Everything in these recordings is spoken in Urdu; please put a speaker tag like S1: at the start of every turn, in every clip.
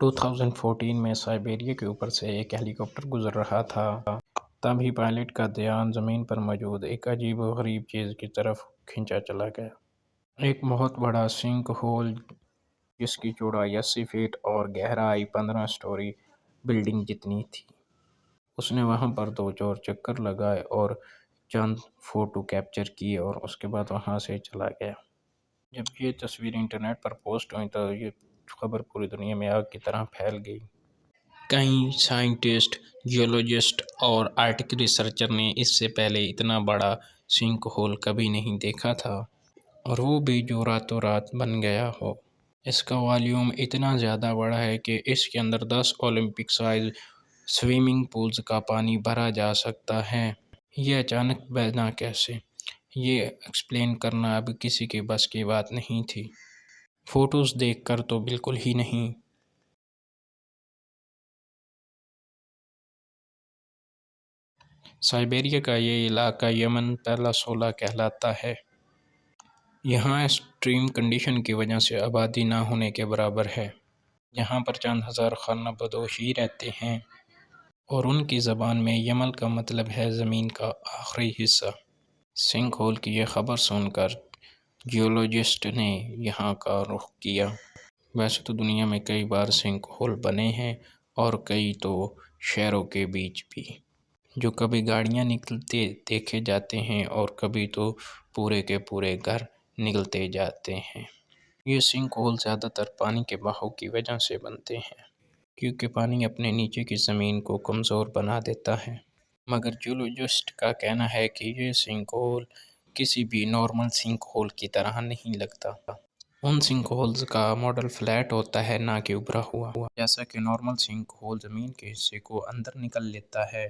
S1: 2014 میں سائبیریا کے اوپر سے ایک ہیلی کاپٹر گزر رہا تھا، تبھی پائلٹ کا دھیان زمین پر موجود ایک عجیب و غریب چیز کی طرف کھنچا چلا گیا۔ ایک بہت بڑا سنک ہول جس کی چوڑائی 80 فٹ اور گہرائی 15 سٹوری بلڈنگ جتنی تھی۔ اس نے وہاں پر 2 چکر لگائے اور چند فوٹو کیپچر کیے اور اس کے بعد وہاں سے چلا گیا۔ جب یہ تصویر انٹرنیٹ پر پوسٹ ہوئی تو یہ خبر پوری دنیا میں آگ کی طرح پھیل گئی۔ کئی سائنٹسٹ، جیولوجسٹ اور آرکٹک ریسرچر نے اس سے پہلے اتنا بڑا سنک ہول کبھی نہیں دیکھا تھا، اور وہ بھی جو راتوں رات بن گیا ہو۔ اس کا والیوم اتنا زیادہ بڑا ہے کہ اس کے اندر 10 اولمپک سائز سوئمنگ پولز کا پانی بھرا جا سکتا ہے۔ یہ اچانک بنا کیسے؟ یہ ایکسپلین کرنا اب کسی کے بس کی بات نہیں تھی۔ فوٹوز دیکھ کر تو بالکل ہی نہیں۔ سائبیریا کا یہ علاقہ یمن پینیسولا کہلاتا ہے۔ یہاں ایکسٹریم کنڈیشن کی وجہ سے آبادی نہ ہونے کے برابر ہے۔ یہاں پر چند ہزار خانہ بدوش ہی رہتے ہیں، اور ان کی زبان میں یمن کا مطلب ہے زمین کا آخری حصہ۔ سنک ہول کی یہ خبر سن کر جیولوجسٹ نے یہاں کا رخ کیا۔ ویسے تو دنیا میں کئی بار سنک ہول بنے ہیں، اور کئی تو شہروں کے بیچ بھی، جو کبھی گاڑیاں نکلتے دیکھے جاتے ہیں اور کبھی تو پورے کے پورے گھر نگلتے جاتے ہیں۔ یہ سنک ہول زیادہ تر پانی کے بہاؤ کی وجہ سے بنتے ہیں، کیونکہ پانی اپنے نیچے کی زمین کو کمزور بنا دیتا ہے۔ مگر جیولوجسٹ کا کہنا ہے کہ یہ سنک ہول کسی بھی نارمل سنک ہول کی طرح نہیں لگتا۔ ان سنک ہولز کا ماڈل فلیٹ ہوتا ہے، نہ کہ ابھرا ہوا، جیسا کہ نارمل سنک ہول زمین کے حصے کو اندر نکل لیتا ہے،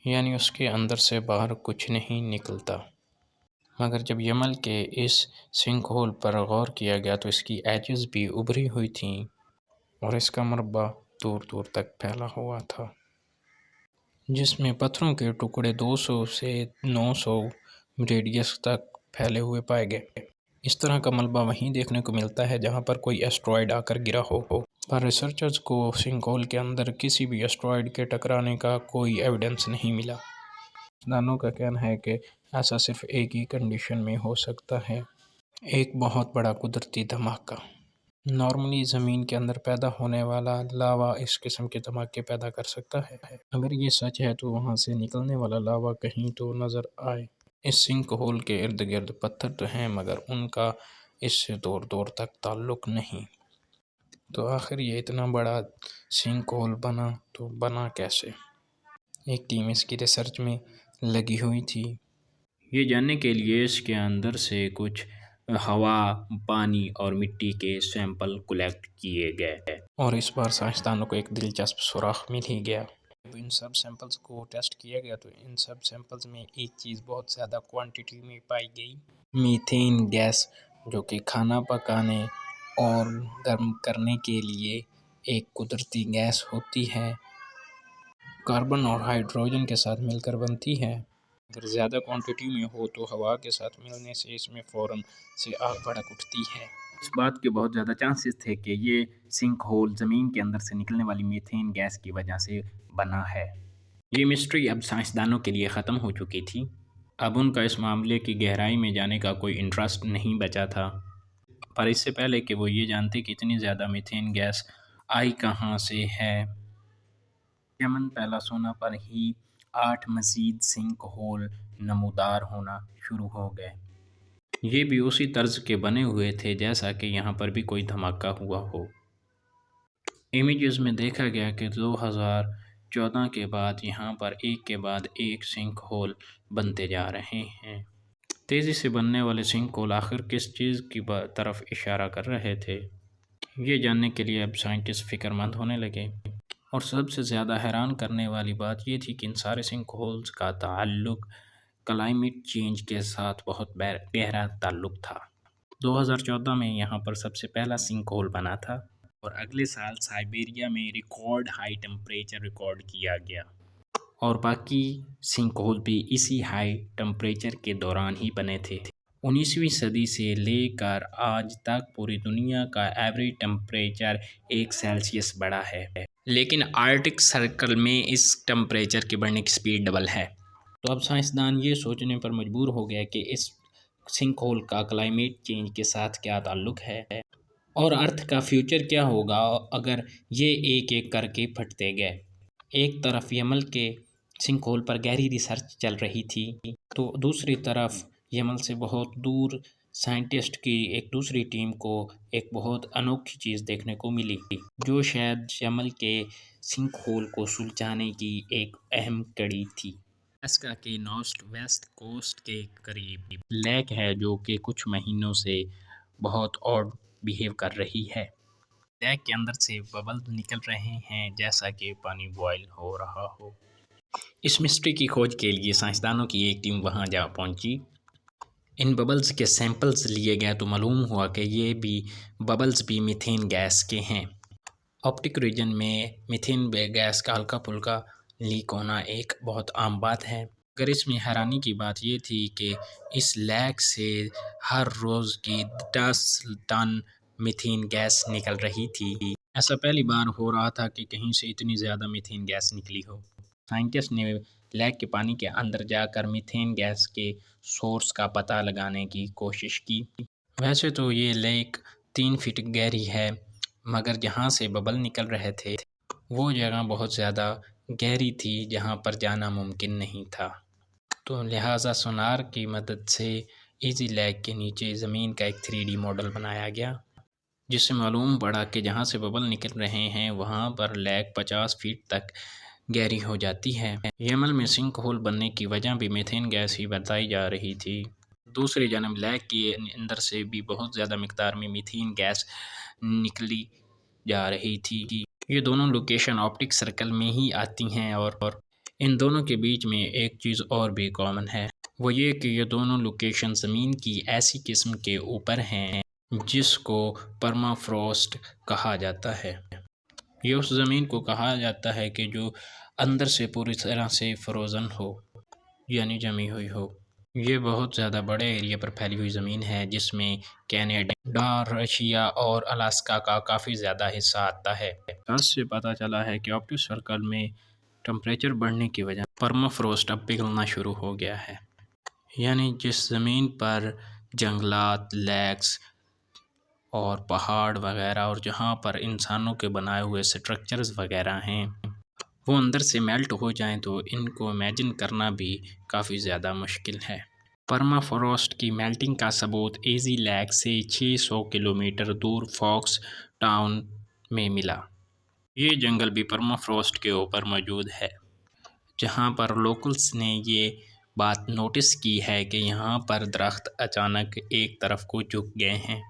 S1: یعنی اس کے اندر سے باہر کچھ نہیں نکلتا۔ مگر جب یمن کے اس سنک ہول پر غور کیا گیا تو اس کی ایجز بھی ابھری ہوئی تھیں، اور اس کا مربع دور دور تک پھیلا ہوا تھا، جس میں پتھروں کے ٹکڑے 200 سے 900 ریڈیس تک پھیلے ہوئے پائے گئے۔ اس طرح کا ملبہ وہیں دیکھنے کو ملتا ہے جہاں پر کوئی ایسٹرائیڈ آ کر گرا ہو، پر ریسرچرز کو سنک ہول کے اندر کسی بھی ایسٹرائیڈ کے ٹکرانے کا کوئی ایویڈنس نہیں ملا۔ سائنسدانوں کا کہنا ہے کہ ایسا صرف ایک ہی کنڈیشن میں ہو سکتا ہے: ایک بہت بڑا قدرتی دھماکہ۔ نارملی زمین کے اندر پیدا ہونے والا لاوا اس قسم کے دھماکے پیدا کر سکتا ہے۔ اگر یہ سچ ہے تو وہاں سے نکلنے والا لاوا کہیں تو نظر آئے۔ اس سنک ہول کے ارد گرد پتھر تو ہیں، مگر ان کا اس سے دور دور تک تعلق نہیں۔ تو آخر یہ اتنا بڑا سنک ہول بنا تو بنا کیسے؟ ایک ٹیم اس کی ریسرچ میں لگی ہوئی تھی، یہ جاننے کے لیے اس کے اندر سے کچھ ہوا، پانی اور مٹی کے سیمپل کلیکٹ کیے گئے، اور اس بار سائنسدانوں کو ایک دلچسپ سراغ مل ہی گیا۔ جب ان سب سیمپلز کو ٹیسٹ کیا گیا تو ان سب سیمپلز میں ایک چیز بہت زیادہ کوانٹٹی میں پائی گئی: میتھین گیس، جو کہ کھانا پکانے اور گرم کرنے کے لیے ایک قدرتی گیس ہوتی ہے، کاربن اور ہائیڈروجن کے ساتھ مل کر بنتی ہے۔ اگر زیادہ کوانٹٹی میں ہو تو ہوا کے ساتھ ملنے سے اس میں فوراً سے آگ بھڑک اٹھتی ہے۔ اس بات کے بہت زیادہ چانسز تھے کہ یہ سنک ہول زمین کے اندر سے نکلنے والی میتھین گیس کی وجہ سے بنا ہے۔ یہ مسٹری اب سائنسدانوں کے لیے ختم ہو چکی تھی۔ اب ان کا اس معاملے کی گہرائی میں جانے کا کوئی انٹرسٹ نہیں بچا تھا، پر اس سے پہلے کہ وہ یہ جانتے کہ اتنی زیادہ میتھین گیس آئی کہاں سے ہے، یمن پینیسولا پر ہی 8 مزید سنک ہول نمودار ہونا شروع ہو گئے۔ یہ بھی اسی طرز کے بنے ہوئے تھے جیسا کہ یہاں پر بھی کوئی دھماکہ ہوا ہو۔ امیجز میں دیکھا گیا کہ 2014 کے بعد یہاں پر ایک کے بعد ایک سنک ہول بنتے جا رہے ہیں۔ تیزی سے بننے والے سنک ہول آخر کس چیز کی طرف اشارہ کر رہے تھے، یہ جاننے کے لیے اب سائنٹسٹ فکر مند ہونے لگے۔ اور سب سے زیادہ حیران کرنے والی بات یہ تھی کہ ان سارے سنک ہولز کا تعلق کلائمیٹ چینج کے ساتھ بہت گہرا تعلق تھا۔ 2014 میں یہاں پر سب سے پہلا سنک ہول بنا تھا، اور اگلے سال سائبیریا میں ریکارڈ ہائی ٹمپریچر ریکارڈ کیا گیا، اور باقی سنک ہول بھی اسی ہائی ٹمپریچر کے دوران ہی بنے تھے۔ 19ویں صدی سے لے کر آج تک پوری دنیا کا ایوریج ٹمپریچر 1 سیلسیس بڑھا ہے، لیکن آرکٹک سرکل میں اس ٹمپریچر کے بڑھنے کی سپیڈ ڈبل ہے۔ تو اب سائنسدان یہ سوچنے پر مجبور ہو گئے کہ اس سنک ہول کا کلائمیٹ چینج کے ساتھ کیا تعلق ہے، اور ارتھ کا فیوچر کیا ہوگا اگر یہ ایک ایک کر کے پھٹتے گئے۔ ایک طرف یمل کے سنک ہول پر گہری ریسرچ چل رہی تھی، تو دوسری طرف یمل سے بہت دور سائنٹسٹ کی ایک دوسری ٹیم کو ایک بہت انوکھی چیز دیکھنے کو ملی، جو شاید یمل کے سنک ہول کو سلجھانے کی ایک اہم کڑی تھی۔ الاسکا کے نارتھ ویسٹ کوسٹ کے قریب لیک ہے جو کہ کچھ مہینوں سے بہت آڈ بیہیو کر رہی ہے۔ لیک کے اندر سے ببل نکل رہے ہیں جیسا کہ پانی بوائل ہو رہا ہو۔ اس مسٹری کی کھوج کے لیے سائنسدانوں کی ایک ٹیم وہاں جا پہنچی۔ ان ببلز کے سیمپلز لیے گئے تو معلوم ہوا کہ یہ ببلز بھی میتھین گیس کے ہیں۔ آرکٹک ریجن میں میتھین گیس کا ہلکا پھلکا لیک ہونا ایک بہت عام بات ہے، مگر اس میں حیرانی کی بات یہ تھی کہ اس لیک سے ہر روز کی 10 ٹن میتھین گیس نکل رہی تھی۔ ایسا پہلی بار ہو رہا تھا کہ کہیں سے اتنی زیادہ میتھین گیس نکلی ہو۔ سائنٹسٹ نے لیک کے پانی کے اندر جا کر میتھین گیس کے سورس کا پتہ لگانے کی کوشش کی۔ ویسے تو یہ لیک 3 فٹ گہری ہے، مگر جہاں سے ببل نکل رہے تھے وہ جگہ بہت زیادہ گہری تھی جہاں پر جانا ممکن نہیں تھا، تو لہٰذا سونار کی مدد سے ایزی لیک کے نیچے زمین کا ایک 3D ماڈل بنایا گیا، جس سے معلوم پڑا کہ جہاں سے ببل نکل رہے ہیں وہاں پر لیک 50 فٹ تک گہری ہو جاتی ہے۔ یمل میں سنک ہول بننے کی وجہ بھی میتھین گیس ہی بتائی جا رہی تھی۔ دوسری جانب لیک کے اندر سے بھی بہت زیادہ مقدار میں میتھین گیس نکلی جا رہی تھی۔ یہ دونوں لوکیشن آرکٹک سرکل میں ہی آتی ہیں، اور ان دونوں کے بیچ میں ایک چیز اور بھی کامن ہے، وہ یہ کہ یہ دونوں لوکیشن زمین کی ایسی قسم کے اوپر ہیں جس کو پرمافروسٹ کہا جاتا ہے۔ یہ اس زمین کو کہا جاتا ہے کہ جو اندر سے پوری طرح سے فروزن ہو، یعنی جمی ہوئی ہو۔ یہ بہت زیادہ بڑے ایریا پر پھیلی ہوئی زمین ہے جس میں کینیڈا، رشیا اور الاسکا کا کافی زیادہ حصہ آتا ہے۔ اس سے پتہ چلا ہے کہ آرکٹک سرکل میں ٹمپریچر بڑھنے کی وجہ پرمافروسٹ اب پگھلنا شروع ہو گیا ہے، یعنی جس زمین پر جنگلات، لیکس اور پہاڑ وغیرہ اور جہاں پر انسانوں کے بنائے ہوئے سٹرکچرز وغیرہ ہیں وہ اندر سے میلٹ ہو جائیں تو ان کو امیجن کرنا بھی کافی زیادہ مشکل ہے۔ پرمافروسٹ کی میلٹنگ کا ثبوت ایزی لیک سے 600 کلومیٹر دور فاکس ٹاؤن میں ملا۔ یہ جنگل بھی پرمافروسٹ کے اوپر موجود ہے، جہاں پر لوکلز نے یہ بات نوٹس کی ہے کہ یہاں پر درخت اچانک ایک طرف کو جھک گئے ہیں۔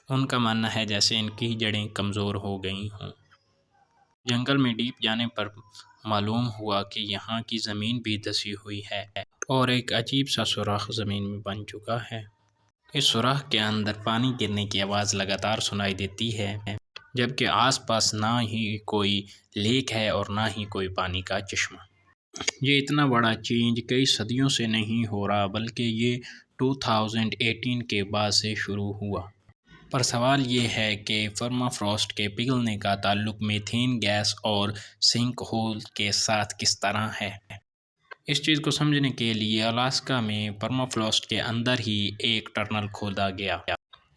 S1: ان کا ماننا ہے جیسے ان کی جڑیں کمزور ہو گئی ہوں۔ جنگل میں ڈیپ جانے پر معلوم ہوا کہ یہاں کی زمین بھی دسی ہوئی ہے اور ایک عجیب سا سوراخ زمین میں بن چکا ہے۔ اس سوراخ کے اندر پانی گرنے کی آواز لگاتار سنائی دیتی ہے، جبکہ آس پاس نہ ہی کوئی لیک ہے اور نہ ہی کوئی پانی کا چشمہ۔ یہ اتنا بڑا چینج کئی صدیوں سے نہیں ہو رہا بلکہ یہ 2018 کے بعد سے شروع ہوا۔ پر سوال یہ ہے کہ پرمافروسٹ کے پگھلنے کا تعلق میتھین گیس اور سنک ہول کے ساتھ کس طرح ہے۔ اس چیز کو سمجھنے کے لیے الاسکا میں پرمافروسٹ کے اندر ہی ایک ٹنل کھودا گیا۔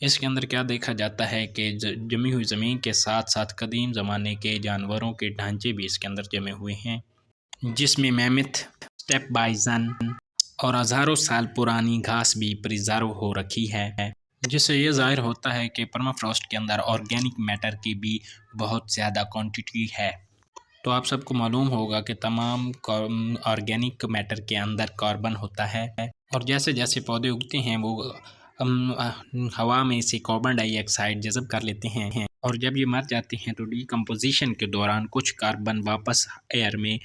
S1: اس کے اندر کیا دیکھا جاتا ہے کہ جمی ہوئی زمین کے ساتھ ساتھ قدیم زمانے کے جانوروں کے ڈھانچے بھی اس کے اندر جمے ہوئے ہیں، جس میں میمتھ، اسٹیپ بائسن اور ہزاروں سال پرانی گھاس بھی پریزرو ہو رکھی ہے، جس سے یہ ظاہر ہوتا ہے کہ پرمافروسٹ کے اندر آرگینک میٹر کی بھی بہت زیادہ کوانٹٹی ہے۔ تو آپ سب کو معلوم ہوگا کہ تمام آرگینک میٹر کے اندر کاربن ہوتا ہے، اور جیسے جیسے پودے اگتے ہیں وہ ہوا میں سے کاربن ڈائی آکسائڈ جذب کر لیتے ہیں، اور جب یہ مر جاتے ہیں تو ڈی کمپوزیشن کے دوران کچھ کاربن واپس ایئر میں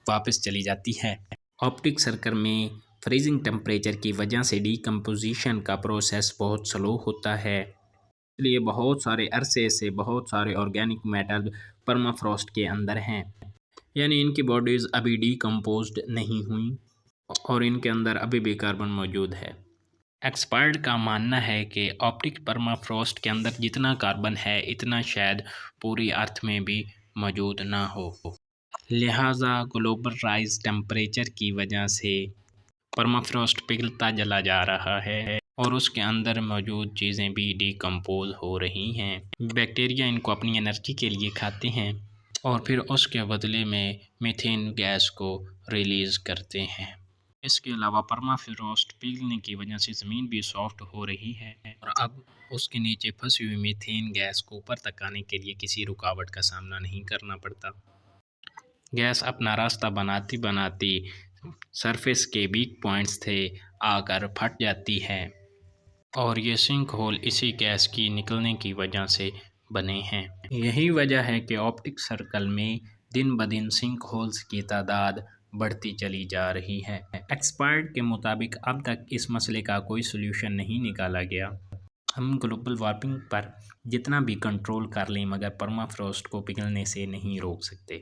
S1: واپس چلی جاتی ہے۔ آرکٹک سرکل میں فریزنگ ٹمپریچر کی وجہ سے ڈی کمپوزیشن کا پروسیس بہت سلو ہوتا ہے، اس لیے بہت سارے عرصے سے بہت سارے آرگینک میٹر پرمافروسٹ کے اندر ہیں، یعنی ان کی باڈیز ابھی ڈی کمپوزڈ نہیں ہوئیں اور ان کے اندر ابھی بھی کاربن موجود ہے۔ ایکسپرٹ کا ماننا ہے کہ آرکٹک پرمافروسٹ کے اندر جتنا کاربن ہے اتنا شاید پوری ارتھ میں بھی موجود نہ ہو، لہٰذا گلوبل رائز ٹیمپریچر کی وجہ سے پرمافروسٹ پگھلتا جلا جا رہا ہے اور اس کے اندر موجود چیزیں بھی ڈیکمپوز ہو رہی ہیں۔ بیکٹیریا ان کو اپنی انرجی کے لیے کھاتے ہیں اور پھر اس کے بدلے میں میتھین گیس کو ریلیز کرتے ہیں۔ اس کے علاوہ پرمافروسٹ پگھلنے کی وجہ سے زمین بھی سافٹ ہو رہی ہے اور اب اس کے نیچے پھنسی ہوئی میتھین گیس کو اوپر تک آنے کے لیے کسی رکاوٹ کا سامنا نہیں کرنا پڑتا۔ گیس اپنا راستہ بناتی بناتی سرفیس کے ویک پوائنٹس تھے آ کر پھٹ جاتی ہے اور یہ سنک ہول اسی گیس کی نکلنے کی وجہ سے بنے ہیں۔ یہی وجہ ہے کہ آرکٹک سرکل میں دن بدن سنک ہولز کی تعداد بڑھتی چلی جا رہی ہے۔ ایکسپرٹ کے مطابق اب تک اس مسئلے کا کوئی سولوشن نہیں نکالا گیا۔ ہم گلوبل وارمنگ پر جتنا بھی کنٹرول کر لیں مگر پرمافروسٹ کو پگھلنے سے نہیں روک سکتے۔